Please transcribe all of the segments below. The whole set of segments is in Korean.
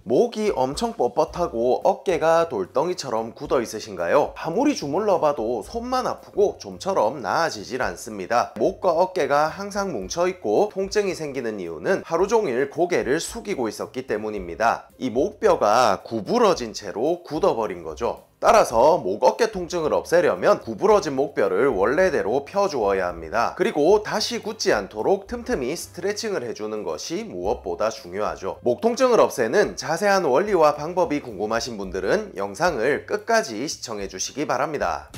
목이 엄청 뻣뻣하고 어깨가 돌덩이처럼 굳어 있으신가요? 아무리 주물러 봐도 손만 아프고 좀처럼 나아지질 않습니다. 목과 어깨가 항상 뭉쳐 있고 통증이 생기는 이유는 하루 종일 고개를 숙이고 있었기 때문입니다. 이 목뼈가 구부러진 채로 굳어버린 거죠. 따라서 목, 어깨 통증을 없애려면 구부러진 목뼈를 원래대로 펴주어야 합니다. 그리고 다시 굳지 않도록 틈틈이 스트레칭을 해주는 것이 무엇보다 중요하죠. 목 통증을 없애는 자세한 원리와 방법이 궁금하신 분들은 영상을 끝까지 시청해 주시기 바랍니다.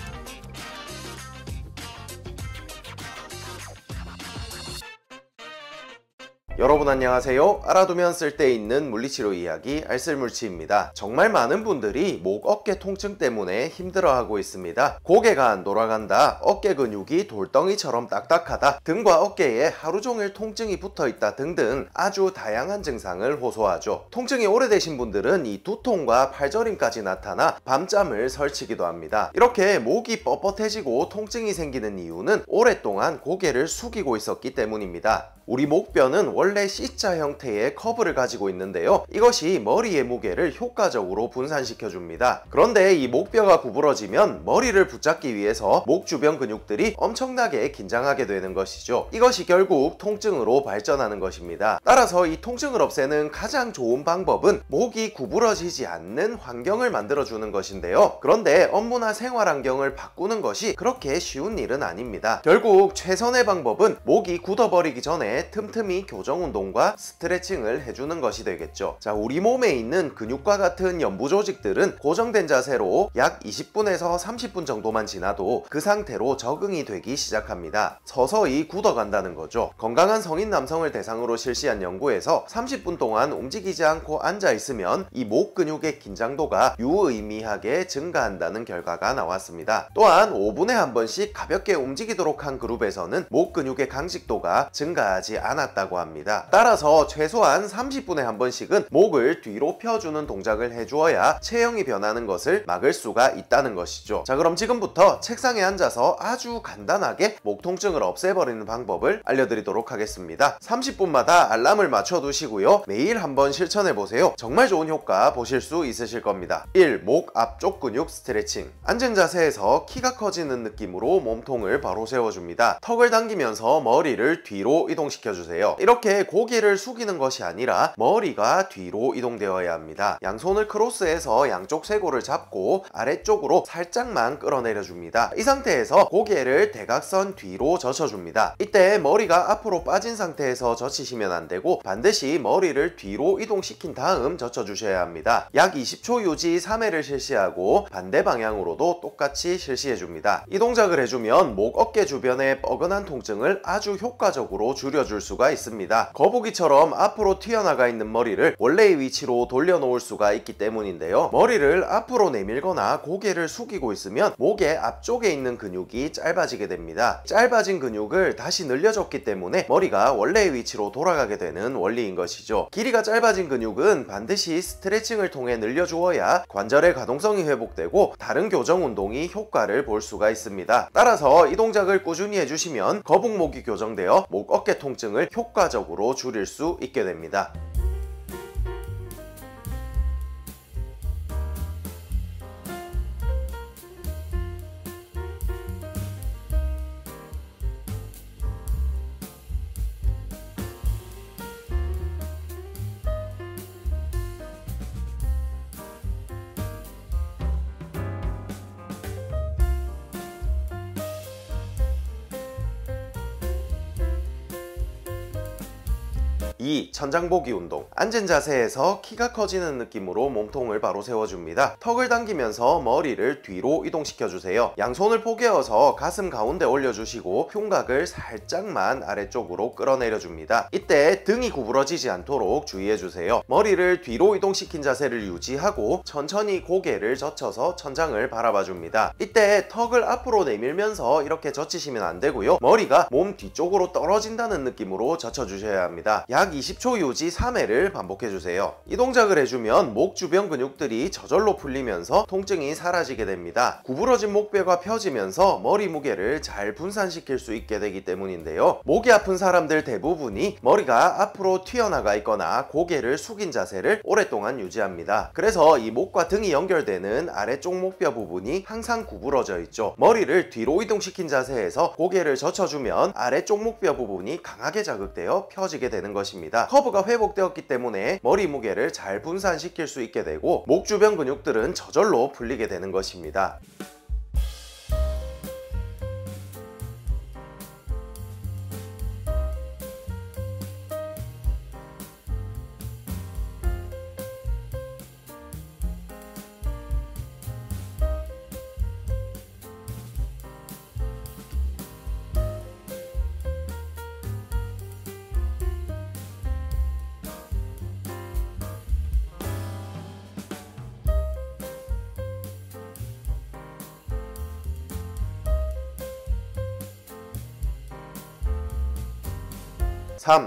여러분 안녕하세요. 알아두면 쓸데있는 물리치료 이야기 알쓸물치입니다. 정말 많은 분들이 목, 어깨 통증 때문에 힘들어하고 있습니다. 고개가 안 돌아간다, 어깨 근육이 돌덩이처럼 딱딱하다, 등과 어깨에 하루 종일 통증이 붙어있다 등등 아주 다양한 증상을 호소하죠. 통증이 오래되신 분들은 이 두통과 팔저림까지 나타나 밤잠을 설치기도 합니다. 이렇게 목이 뻣뻣해지고 통증이 생기는 이유는 오랫동안 고개를 숙이고 있었기 때문입니다. 우리 목뼈는 원래 C자 형태의 커브를 가지고 있는데요. 이것이 머리의 무게를 효과적으로 분산시켜 줍니다. 그런데 이 목뼈가 구부러지면 머리를 붙잡기 위해서 목 주변 근육들이 엄청나게 긴장하게 되는 것이죠. 이것이 결국 통증으로 발전하는 것입니다. 따라서 이 통증을 없애는 가장 좋은 방법은 목이 구부러지지 않는 환경을 만들어주는 것인데요. 그런데 업무나 생활 환경을 바꾸는 것이 그렇게 쉬운 일은 아닙니다. 결국 최선의 방법은 목이 굳어버리기 전에 틈틈이 교정 운동과 스트레칭을 해주는 것이 되겠죠. 자, 우리 몸에 있는 근육과 같은 연부 조직들은 고정된 자세로 약 20분에서 30분 정도만 지나도 그 상태로 적응이 되기 시작합니다. 서서히 굳어간다는 거죠. 건강한 성인 남성을 대상으로 실시한 연구에서 30분 동안 움직이지 않고 앉아 있으면 이 목 근육의 긴장도가 유의미하게 증가한다는 결과가 나왔습니다. 또한 5분에 한 번씩 가볍게 움직이도록 한 그룹에서는 목 근육의 강직도가 증가하지 않았다고 합니다. 따라서 최소한 30분에 한 번씩은 목을 뒤로 펴주는 동작을 해주어야 체형이 변하는 것을 막을 수가 있다는 것이죠. 자, 그럼 지금부터 책상에 앉아서 아주 간단하게 목 통증을 없애버리는 방법을 알려드리도록 하겠습니다. 30분마다 알람을 맞춰 두시고요. 매일 한번 실천해보세요. 정말 좋은 효과 보실 수 있으실 겁니다. 1. 목 앞쪽 근육 스트레칭. 앉은 자세에서 키가 커지는 느낌으로 몸통을 바로 세워줍니다. 턱을 당기면서 머리를 뒤로 이동시켜주세요. 이렇게 고개를 숙이는 것이 아니라 머리가 뒤로 이동되어야 합니다. 양손을 크로스해서 양쪽 쇄골을 잡고 아래쪽으로 살짝만 끌어내려줍니다. 이 상태에서 고개를 대각선 뒤로 젖혀줍니다. 이때 머리가 앞으로 빠진 상태에서 젖히시면 안되고 반드시 머리를 뒤로 이동시킨 다음 젖혀주셔야 합니다. 약 20초 유지 3회를 실시하고 반대 방향으로도 똑같이 실시해줍니다. 이 동작을 해주면 목, 어깨 주변의 뻐근한 통증을 아주 효과적으로 줄여줄 수가 있습니다. 거북이처럼 앞으로 튀어나가 있는 머리를 원래의 위치로 돌려놓을 수가 있기 때문인데요. 머리를 앞으로 내밀거나 고개를 숙이고 있으면 목의 앞쪽에 있는 근육이 짧아지게 됩니다. 짧아진 근육을 다시 늘려줬기 때문에 머리가 원래의 위치로 돌아가게 되는 원리인 것이죠. 길이가 짧아진 근육은 반드시 스트레칭을 통해 늘려주어야 관절의 가동성이 회복되고 다른 교정 운동이 효과를 볼 수가 있습니다. 따라서 이 동작을 꾸준히 해주시면 거북목이 교정되어 목, 어깨 통증을 효과적으로 줄일 수 있게 됩니다. 이 천장보기 운동. 앉은 자세에서 키가 커지는 느낌으로 몸통을 바로 세워줍니다. 턱을 당기면서 머리를 뒤로 이동시켜주세요. 양손을 포개어서 가슴 가운데 올려주시고 흉곽을 살짝만 아래쪽으로 끌어내려줍니다. 이때 등이 구부러지지 않도록 주의해주세요. 머리를 뒤로 이동시킨 자세를 유지하고 천천히 고개를 젖혀서 천장을 바라봐줍니다. 이때 턱을 앞으로 내밀면서 이렇게 젖히시면 안되고요. 머리가 몸 뒤쪽으로 떨어진다는 느낌으로 젖혀주셔야 합니다. 약 약 20초 유지 3회를 반복해주세요. 이 동작을 해주면 목 주변 근육들이 저절로 풀리면서 통증이 사라지게 됩니다. 구부러진 목뼈가 펴지면서 머리 무게를 잘 분산시킬 수 있게 되기 때문인데요. 목이 아픈 사람들 대부분이 머리가 앞으로 튀어나가 있거나 고개를 숙인 자세를 오랫동안 유지합니다. 그래서 이 목과 등이 연결되는 아래쪽 목뼈 부분이 항상 구부러져 있죠. 머리를 뒤로 이동시킨 자세에서 고개를 젖혀주면 아래쪽 목뼈 부분이 강하게 자극되어 펴지게 되는 것입니다. 커브가 회복되었기 때문에 머리 무게를 잘 분산시킬 수 있게 되고 목 주변 근육들은 저절로 풀리게 되는 것입니다.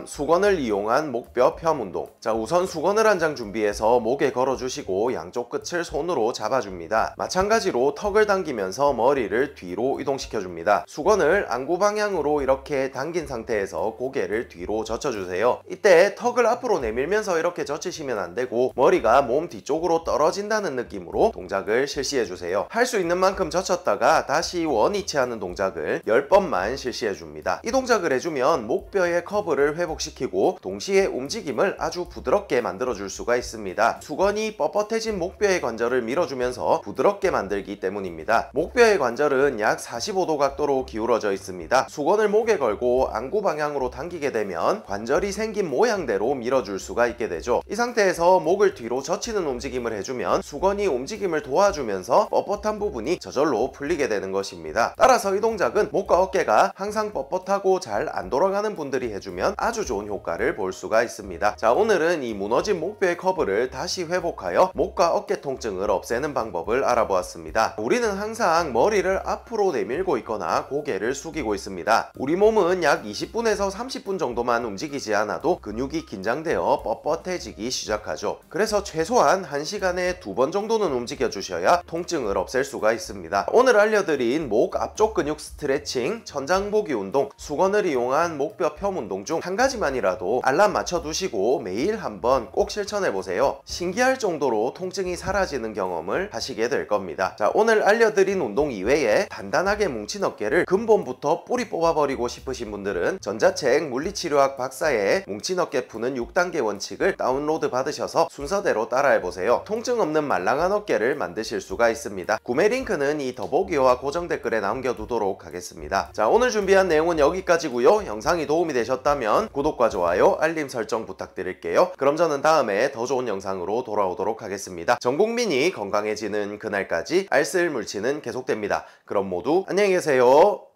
수건을 이용한 목뼈 펴 운동. 자, 우선 수건을 한 장 준비해서 목에 걸어주시고 양쪽 끝을 손으로 잡아줍니다. 마찬가지로 턱을 당기면서 머리를 뒤로 이동시켜줍니다. 수건을 안구 방향으로 이렇게 당긴 상태에서 고개를 뒤로 젖혀주세요. 이때 턱을 앞으로 내밀면서 이렇게 젖히시면 안되고 머리가 몸 뒤쪽으로 떨어진다는 느낌으로 동작을 실시해주세요. 할 수 있는 만큼 젖혔다가 다시 원위치 하는 동작을 10번만 실시해줍니다. 이 동작을 해주면 목뼈의 커브를 회복시키고 동시에 움직임을 아주 부드럽게 만들어줄 수가 있습니다. 수건이 뻣뻣해진 목뼈의 관절을 밀어주면서 부드럽게 만들기 때문입니다. 목뼈의 관절은 약 45도 각도로 기울어져 있습니다. 수건을 목에 걸고 안구 방향으로 당기게 되면 관절이 생긴 모양대로 밀어줄 수가 있게 되죠. 이 상태에서 목을 뒤로 젖히는 움직임을 해주면 수건이 움직임을 도와주면서 뻣뻣한 부분이 저절로 풀리게 되는 것입니다. 따라서 이 동작은 목과 어깨가 항상 뻣뻣하고 잘 안 돌아가는 분들이 해주면 아주 좋은 효과를 볼 수가 있습니다. 자, 오늘은 이 무너진 목뼈의 커브를 다시 회복하여 목과 어깨 통증을 없애는 방법을 알아보았습니다. 우리는 항상 머리를 앞으로 내밀고 있거나 고개를 숙이고 있습니다. 우리 몸은 약 20분에서 30분 정도만 움직이지 않아도 근육이 긴장되어 뻣뻣해지기 시작하죠. 그래서 최소한 1시간에 2번 정도는 움직여 주셔야 통증을 없앨 수가 있습니다. 오늘 알려드린 목 앞쪽 근육 스트레칭, 천장보기 운동, 수건을 이용한 목뼈 펴 운동 중 한 가지만이라도 알람 맞춰두시고 매일 한번 꼭 실천해보세요. 신기할 정도로 통증이 사라지는 경험을 하시게 될 겁니다. 자, 오늘 알려드린 운동 이외에 단단하게 뭉친 어깨를 근본부터 뿌리 뽑아버리고 싶으신 분들은 전자책 물리치료학 박사의 뭉친 어깨 푸는 6단계 원칙을 다운로드 받으셔서 순서대로 따라해보세요. 통증 없는 말랑한 어깨를 만드실 수가 있습니다. 구매 링크는 이 더보기와 고정 댓글에 남겨두도록 하겠습니다. 자, 오늘 준비한 내용은 여기까지고요. 영상이 도움이 되셨다면 구독과 좋아요, 알림 설정 부탁드릴게요. 그럼 저는 다음에 더 좋은 영상으로 돌아오도록 하겠습니다. 전 국민이 건강해지는 그날까지 알쓸물치는 계속됩니다. 그럼 모두 안녕히 계세요.